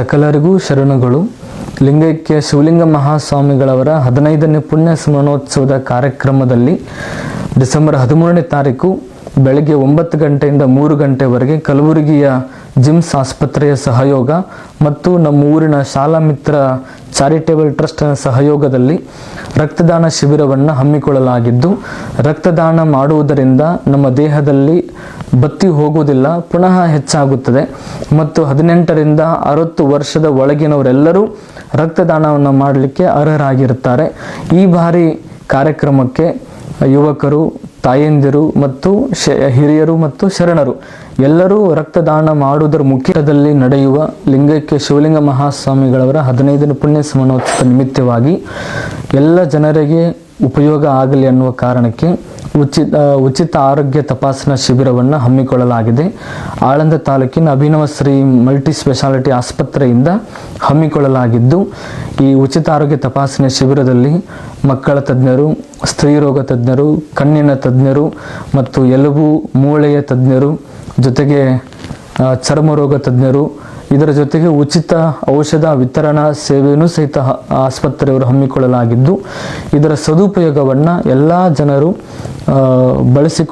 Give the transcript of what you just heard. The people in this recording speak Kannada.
ಸಕಲರಿಗೂ ಶರಣುಗಳು. ಲಿಂಗೈಕ್ಯ ಶಿವಲಿಂಗ ಮಹಾಸ್ವಾಮಿಗಳವರ 15ನೇ ಪುಣ್ಯ ಸ್ಮರಣೋತ್ಸವದ ಕಾರ್ಯಕ್ರಮದಲ್ಲಿ ಡಿಸೆಂಬರ್ 13ನೇ ತಾರೀಕು ಬೆಳಗ್ಗೆ 9 ಗಂಟೆಯಿಂದ 3 ಗಂಟೆವರೆಗೆ ಕಲಬುರಗಿಯ ಜಿಮ್ಸ್ ಆಸ್ಪತ್ರೆಯ ಸಹಯೋಗ ಮತ್ತು ನಮ್ಮ ಊರಿನ ಶಾಲಾ ಮಿತ್ರ ಚಾರಿಟೇಬಲ್ ಟ್ರಸ್ಟ್ನ ಸಹಯೋಗದಲ್ಲಿ ರಕ್ತದಾನ ಶಿಬಿರವನ್ನು ಹಮ್ಮಿಕೊಳ್ಳಲಾಗಿದ್ದು, ರಕ್ತದಾನ ಮಾಡುವುದರಿಂದ ನಮ್ಮ ದೇಹದಲ್ಲಿ ಬತ್ತಿ ಹೋಗುವುದಿಲ್ಲ, ಪುನಃ ಹೆಚ್ಚಾಗುತ್ತದೆ ಮತ್ತು 18ರಿಂದ 60 ವರ್ಷದ ಒಳಗಿನವರೆಲ್ಲರೂ ರಕ್ತದಾನವನ್ನು ಮಾಡಲಿಕ್ಕೆ ಅರ್ಹರಾಗಿರುತ್ತಾರೆ. ಈ ಬಾರಿ ಕಾರ್ಯಕ್ರಮಕ್ಕೆ ಯುವಕರು, ತಾಯಂದಿರು ಮತ್ತು ಹಿರಿಯರು ಮತ್ತು ಶರಣರು ಎಲ್ಲರೂ ರಕ್ತದಾನ ಮಾಡುವುದರ ಮುಖ್ಯದಲ್ಲಿ ನಡೆಯುವ ಲಿಂಗೈಕ್ಯ ಶಿವಲಿಂಗ ಮಹಾಸ್ವಾಮಿಗಳವರ 15ನೇ ಪುಣ್ಯ ಸ್ಮರಣೋತ್ಸವ ನಿಮಿತ್ತವಾಗಿ ಎಲ್ಲ ಜನರಿಗೆ ಉಪಯೋಗ ಆಗಲಿ ಅನ್ನುವ ಕಾರಣಕ್ಕೆ ಉಚಿತ ಆರೋಗ್ಯ ತಪಾಸಣಾ ಶಿಬಿರವನ್ನು ಹಮ್ಮಿಕೊಳ್ಳಲಾಗಿದೆ. ಆಳಂದ ತಾಲೂಕಿನ ಅಭಿನವ ಶ್ರೀ ಮಲ್ಟಿ ಸ್ಪೆಷಾಲಿಟಿ ಆಸ್ಪತ್ರೆಯಿಂದ ಹಮ್ಮಿಕೊಳ್ಳಲಾಗಿದ್ದು, ಈ ಉಚಿತ ಆರೋಗ್ಯ ತಪಾಸಣೆ ಶಿಬಿರದಲ್ಲಿ ಮಕ್ಕಳ ತಜ್ಞರು, ಸ್ತ್ರೀ ರೋಗ ತಜ್ಞರು, ಕಣ್ಣಿನ ತಜ್ಞರು ಮತ್ತು ಎಲುಬು ಮೂಳೆಯ ತಜ್ಞರು, ಜೊತೆಗೆ ಚರ್ಮ ರೋಗ ತಜ್ಞರು, ಇದರ ಜೊತೆಗೆ ಉಚಿತ ಔಷಧ ವಿತರಣಾ ಸೇವೆಯನ್ನು ಸಹಿತ ಆಸ್ಪತ್ರೆಯವರು ಹಮ್ಮಿಕೊಳ್ಳಲಾಗಿದ್ದು, ಇದರ ಸದುಪಯೋಗವನ್ನು ಎಲ್ಲ ಜನರು ಬಳಸಿಕೊಳ್ಳ